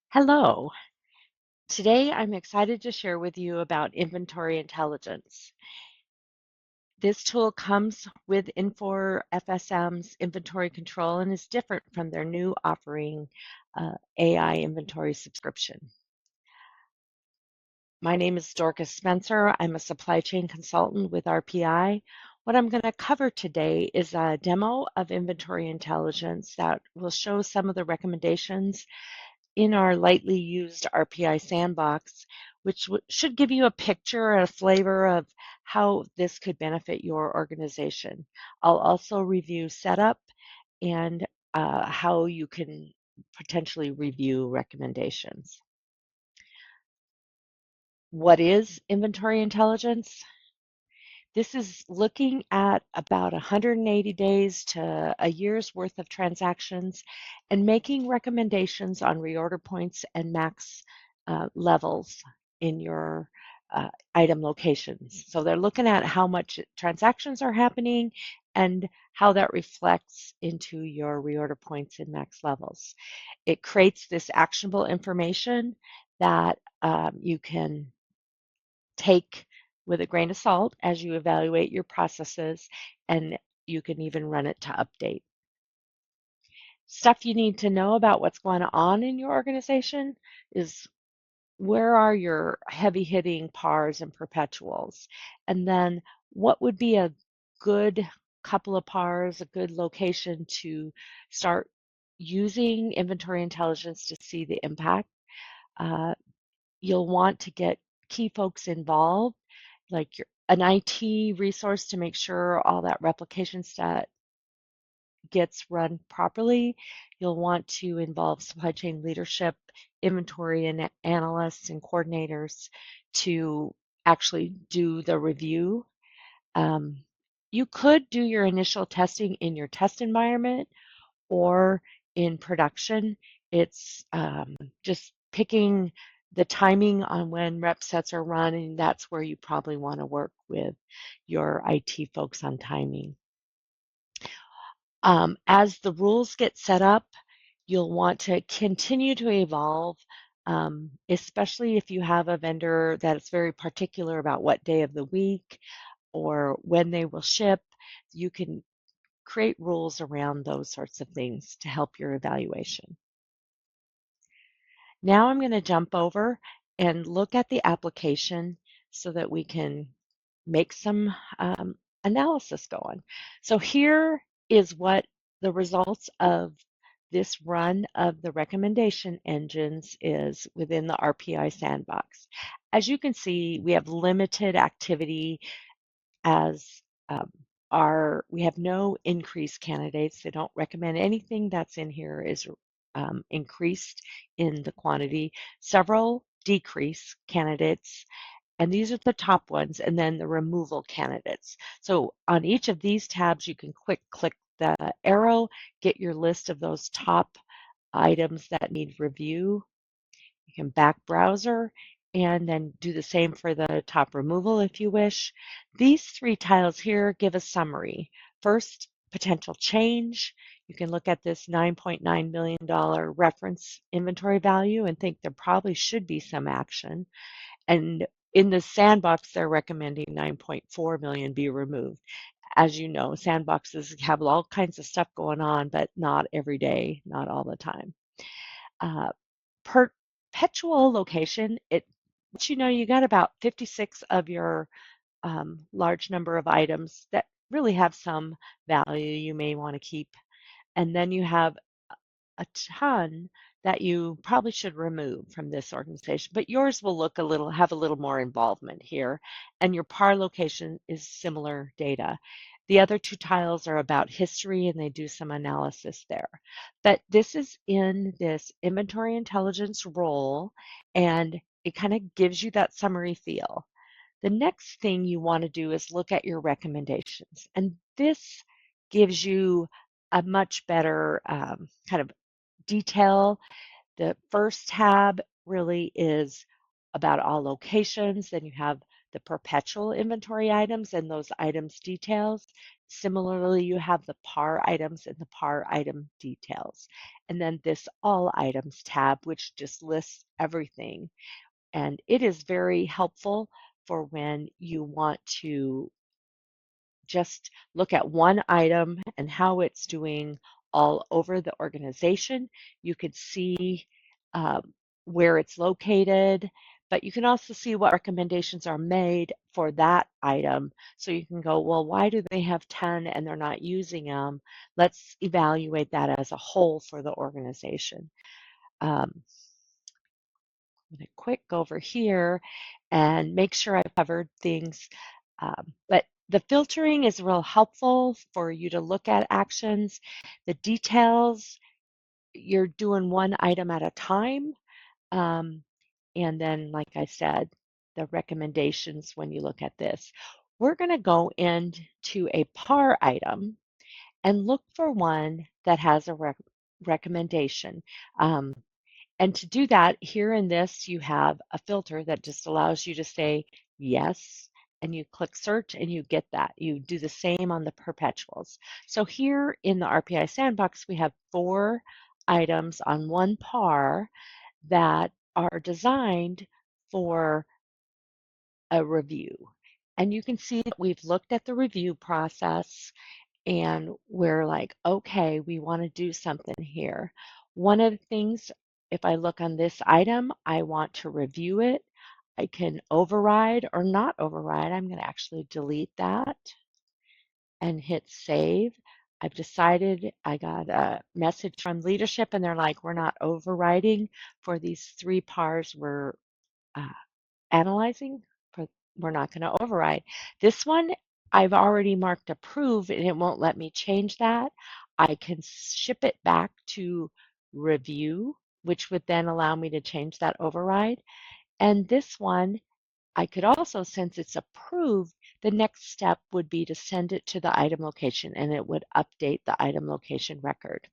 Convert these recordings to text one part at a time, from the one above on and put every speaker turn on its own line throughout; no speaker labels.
Hello. Today I'm excited to share with you about inventory intelligence. This tool comes with Infor FSM's inventory control and is different from their new offering, AI inventory subscription. My name is Dorcas Spencer. I'm a supply chain consultant with RPI. What I'm going to cover today is a demo of inventory intelligence that will show some of the recommendations in our lightly used RPI sandbox, which should give you a picture, a flavor of how this could benefit your organization. I'll also review setup and how you can potentially review recommendations. What is inventory intelligence? This is looking at about 180 days to a year's worth of transactions and making recommendations on reorder points and max levels in your item locations. So they're looking at how much transactions are happening and how that reflects into your reorder points and max levels. It creates this actionable information that you can take with a grain of salt as you evaluate your processes, and you can even run it to update. Stuff you need to know about what's going on in your organization is where are your heavy hitting pars and perpetuals? And then what would be a good couple of pars, a good location to start using inventory intelligence to see the impact? You'll want to get key folks involved, like an IT resource to make sure all that replication stat gets run properly. You'll want to involve supply chain leadership, inventory and analysts and coordinators to actually do the review. You could do your initial testing in your test environment or in production. It's just picking the timing on when rep sets are run, and that's where you probably want to work with your IT folks on timing. As the rules get set up, you'll want to continue to evolve, especially if you have a vendor that is very particular about what day of the week or when they will ship. You can create rules around those sorts of things to help your evaluation. Now I'm going to jump over and look at the application so that we can make some analysis going. So here is what the results of this run of the recommendation engines is within the RPI sandbox. As you can see, we have limited activity as we have no increased candidates. They don't recommend anything that's in here is increased in the quantity. Several decrease candidates, and these are the top ones, and then the removal candidates. So on each of these tabs, you can click the arrow, get your list of those top items that need review. You can back browser and then do the same for the top removal if you wish. These three tiles here give a summary. First, potential change. You can look at this $9.9 million reference inventory value and think there probably should be some action. And in the sandbox, they're recommending 9.4 million be removed. As you know, sandboxes have all kinds of stuff going on, but not every day, not all the time. Perpetual location, it lets you know you got about 56 of your large number of items that really have some value you may want to keep. And then you have a ton that you probably should remove from this organization, but yours will have a little more involvement here, and your par location is similar data. The other two tiles are about history, and they do some analysis there. But this is in this inventory intelligence role, and it kind of gives you that summary feel. The next thing you want to do is look at your recommendations, and this gives you a much better kind of detail. The first tab really is about all locations. Then you have the perpetual inventory items and those items details. Similarly, you have the par items and the par item details. And then this all items tab, which just lists everything. And it is very helpful for when you want to just look at one item and how it's doing all over the organization. You could see where it's located, but you can also see what recommendations are made for that item. So you can go, well, why do they have 10 and they're not using them? Let's evaluate that as a whole for the organization. I'm going to quick go over here and make sure I've covered things. But the filtering is real helpful for you to look at actions. The details, you're doing one item at a time. Um, and then, like I said, the recommendations when you look at this. We're going to go into a par item and look for one that has a recommendation. And to do that, here in this, you have a filter that just allows you to say yes, and you click search and you get that. You do the same on the perpetuals. So here in the RPI sandbox, we have 4 items on one par that are designed for a review. And you can see that we've looked at the review process and we're like, okay, we want to do something here. One of the things, if I look on this item, I want to review it. I can override or not override. I'm going to actually delete that and hit save. I've decided, I got a message from leadership and they're like, we're not overriding for these 3 pars we're uh, analyzing, but we're not going to override. This one, I've already marked approve and it won't let me change that. I can ship it back to review, which would then allow me to change that override. And this one, I could also, since it's approved, the next step would be to send it to the item location and it would update the item location record.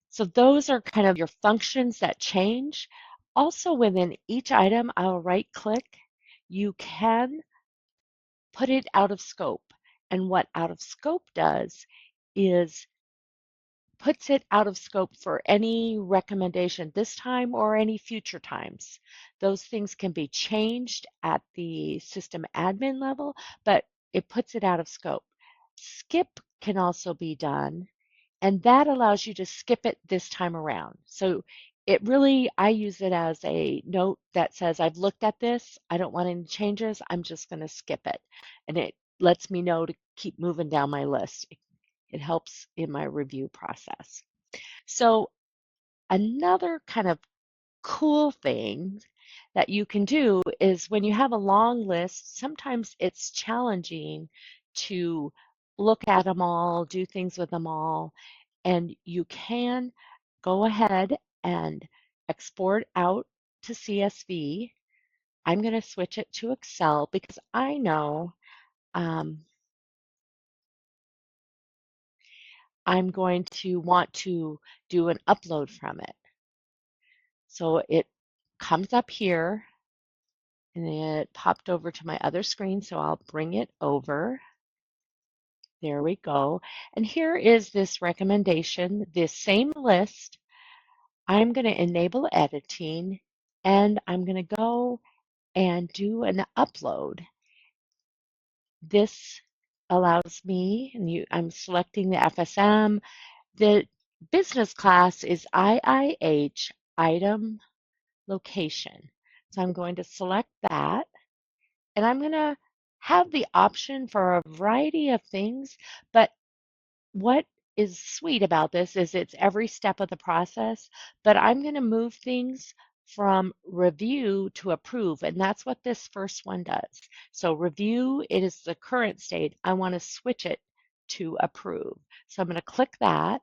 So those are kind of your functions that change. Also within each item, I'll right click. You can put it out of scope. And what out of scope does is puts it out of scope for any recommendation this time or any future times. Those things can be changed at the system admin level, but it puts it out of scope. Skip can also be done, and that allows you to skip it this time around. So it really, I use it as a note that says, I've looked at this, I don't want any changes, I'm just going to skip it. And it lets me know to keep moving down my list. It helps in my review process. So another kind of cool thing that you can do is when you have a long list, sometimes it's challenging to look at them all, do things with them all, and you can go ahead and export out to CSV. I'm going to switch it to Excel because I know I'm going to want to do an upload from it. So it comes up here and it popped over to my other screen. So I'll bring it over. There we go. And here is this recommendation, this same list. I'm going to enable editing and I'm going to go and do an upload. This allows me, and I'm selecting the FSM. The business class is IIH item location. So I'm going to select that and I'm going to have the option for a variety of things, but what is sweet about this is it's every step of the process, but I'm going to move things from review to approve, and that's what this first one does. So review, it is the current state. I want to switch it to approve. So I'm going to click that,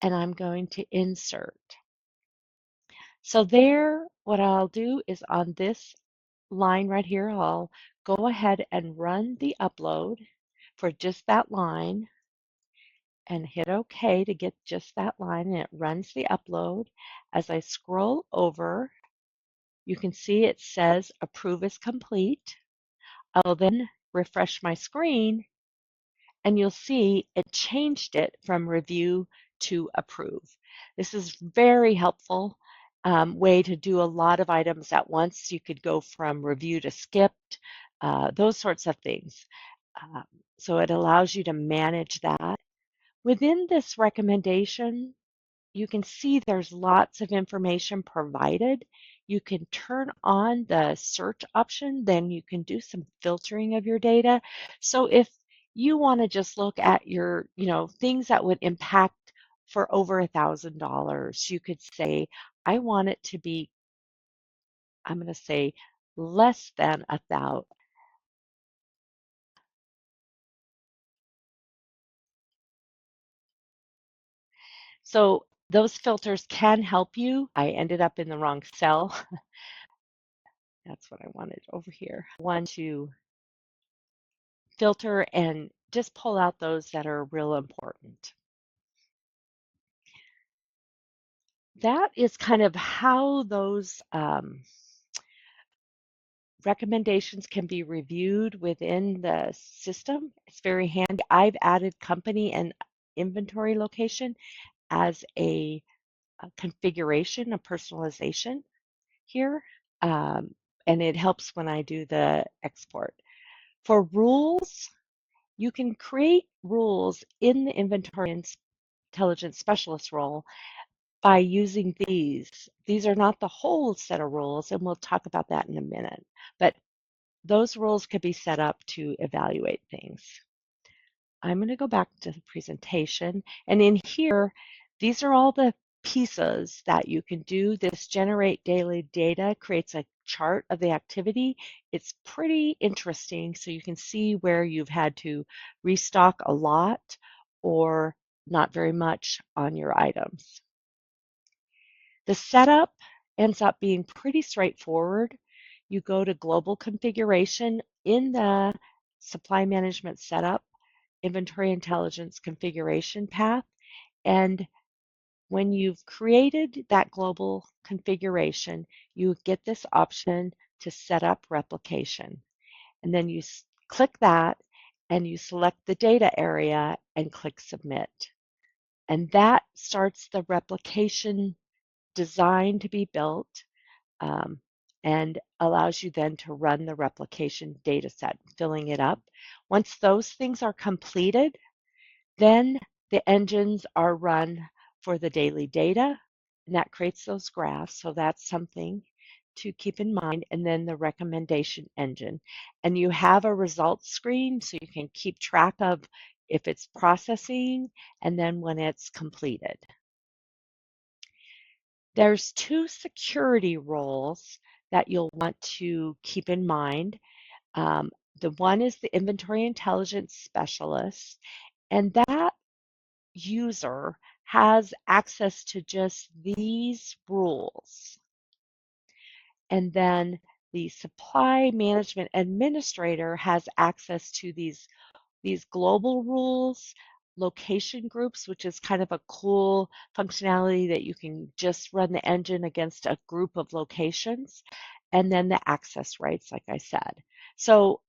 and I'm going to insert. So there, what I'll do is on this line right here, I'll go ahead and run the upload for just that line and hit OK to get just that line, and it runs the upload. As I scroll over, you can see it says approve is complete. I'll then refresh my screen and you'll see it changed it from review to approve. This is very helpful way to do a lot of items at once. You could go from review to skipped, those sorts of things. Um, so it allows you to manage that. Within this recommendation, you can see there's lots of information provided. You can turn on the search option, then you can do some filtering of your data. So if you want to just look at your, things that would impact for over $1,000, you could say, I want it to be, I'm going to say less than 1,000. So those filters can help you. I ended up in the wrong cell. That's what I wanted over here. I want to filter and just pull out those that are real important. That is kind of how those recommendations can be reviewed within the system. It's very handy. I've added company and inventory location as a configuration, a personalization here, and it helps when I do the export. For rules, you can create rules in the inventory intelligence specialist role by using these. These are not the whole set of rules, and we'll talk about that in a minute. But those rules could be set up to evaluate things. I'm going to go back to the presentation. And in here, these are all the pieces that you can do. This generate daily data creates a chart of the activity. It's pretty interesting. So you can see where you've had to restock a lot or not very much on your items. The setup ends up being pretty straightforward. You go to global configuration in the supply management setup, inventory intelligence configuration path. And when you've created that global configuration, you get this option to set up replication. And then you click that and you select the data area and click submit. And that starts the replication designed to be built um, and allows you then to run the replication data set, filling it up. Once those things are completed, then the engines are run for the daily data, and that creates those graphs. So that's something to keep in mind. And then the recommendation engine. And you have a results screen so you can keep track of if it's processing and then when it's completed. There's two security roles that you'll want to keep in mind. The one is the inventory intelligence specialist, and that user has access to just these rules. And then the supply management administrator has access to these global rules, location groups, which is kind of a cool functionality that you can just run the engine against a group of locations, and then the access rights, like I said. So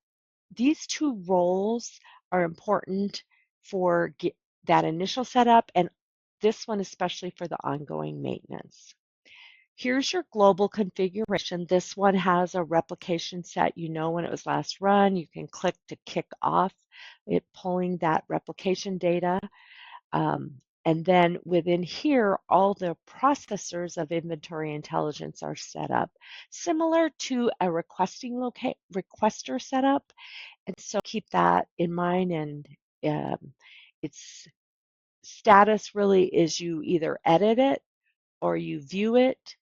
these two roles are important for that initial setup, and this one especially for the ongoing maintenance. Here's your global configuration. This one has a replication set. You know when it was last run. You can click to kick off it, pulling that replication data. And then within here, all the processors of inventory intelligence are set up, similar to a requester setup. And so keep that in mind. And its status really is you either edit it or you view it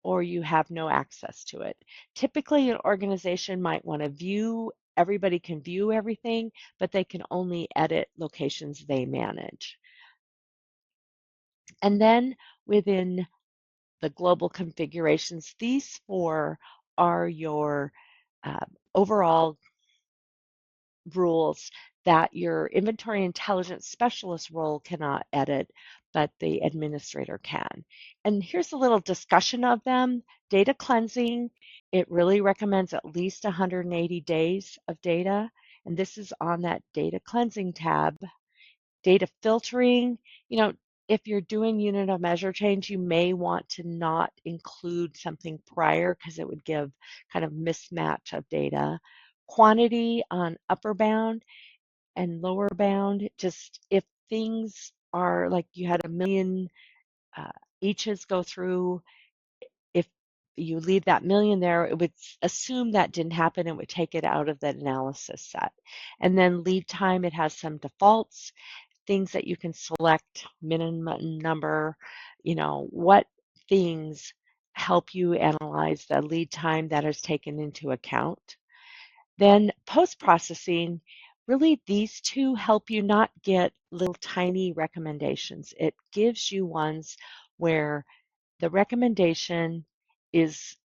or you have no access to it. Typically, an organization might want to view, everybody can view everything, but they can only edit locations they manage. And then within the global configurations, these four are your overall rules that your inventory intelligence specialist role cannot edit, but the administrator can. And here's a little discussion of them. Data cleansing, it really recommends at least 180 days of data. And this is on that data cleansing tab. Data filtering, if you're doing unit of measure change, you may want to not include something prior because it would give kind of mismatch of data. Quantity on upper bound and lower bound, just if things are like you had a million uh, eaches go through, if you leave that million there, it would assume that didn't happen and would take it out of the analysis set. And then lead time, it has some defaults, things that you can select, minimum number, what things help you analyze the lead time that is taken into account. Then post-processing, really these two help you not get little tiny recommendations. It gives you ones where the recommendation is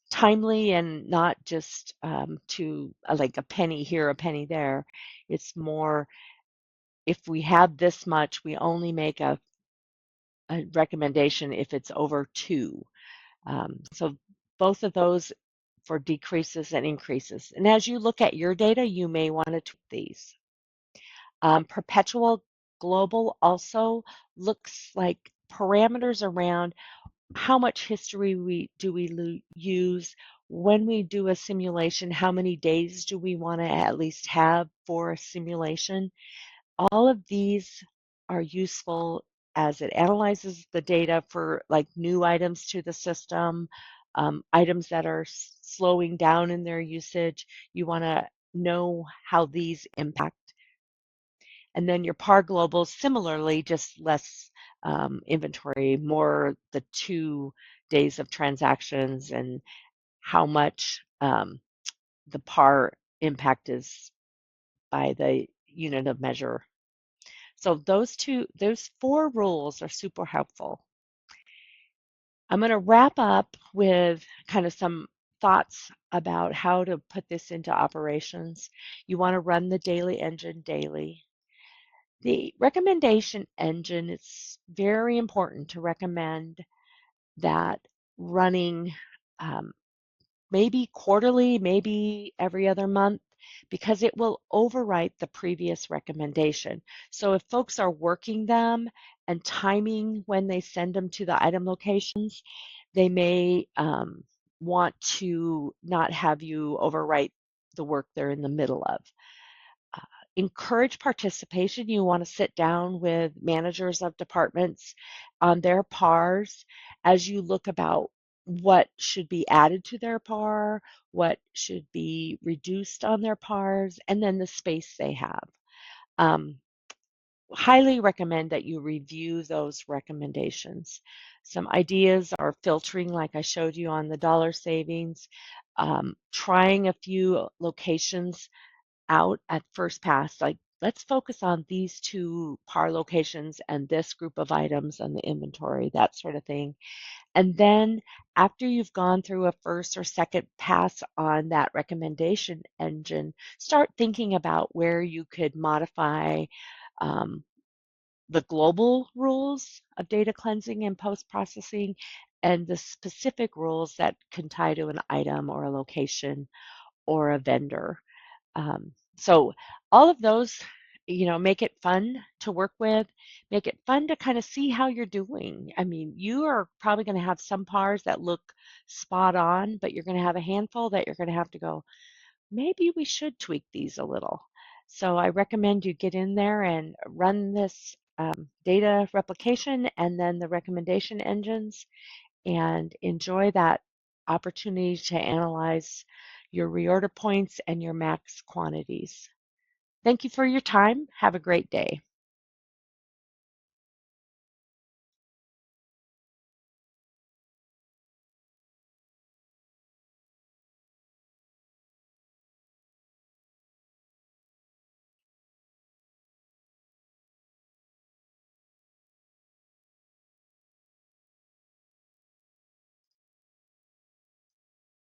timely and not just to like a penny here, a penny there. It's more, if we have this much, we only make a recommendation if it's over 2. So both of those for decreases and increases. And as you look at your data, you may want to tweak these. Perpetual global also looks like parameters around how much history we use, when we do a simulation, how many days do we want to at least have for a simulation. All of these are useful as it analyzes the data for like new items to the system, items that are slowing down in their usage. You want to know how these impact. And then your PAR globals, similarly, just less inventory, more the 2 days of transactions and how much the PAR impact is by the unit of measure. So those 4 rules are super helpful. I'm going to wrap up with kind of some thoughts about how to put this into operations. You want to run the daily engine daily. The recommendation engine, it's very important to recommend that running maybe quarterly, maybe every other month, because it will overwrite the previous recommendation. So if folks are working them and timing when they send them to the item locations, they may want to not have you overwrite the work they're in the middle of. Encourage participation. You want to sit down with managers of departments on their PARs as you look about what should be added to their PAR, what should be reduced on their PARs, and then the space they have. Highly recommend that you review those recommendations. Some ideas are filtering, like I showed you on the dollar savings, trying a few locations out at first pass, like let's focus on these 2 PAR locations and this group of items and the inventory, that sort of thing. And then after you've gone through a first or second pass on that recommendation engine, start thinking about where you could modify um, the global rules of data cleansing and post-processing and the specific rules that can tie to an item or a location or a vendor. So all of those, make it fun to work with, make it fun to kind of see how you're doing. I mean, you are probably going to have some PARs that look spot on, but you're going to have a handful that you're going to have to go, maybe we should tweak these a little. So I recommend you get in there and run this data replication and then the recommendation engines and enjoy that opportunity to analyze your reorder points and your max quantities. Thank you for your time. Have a great day.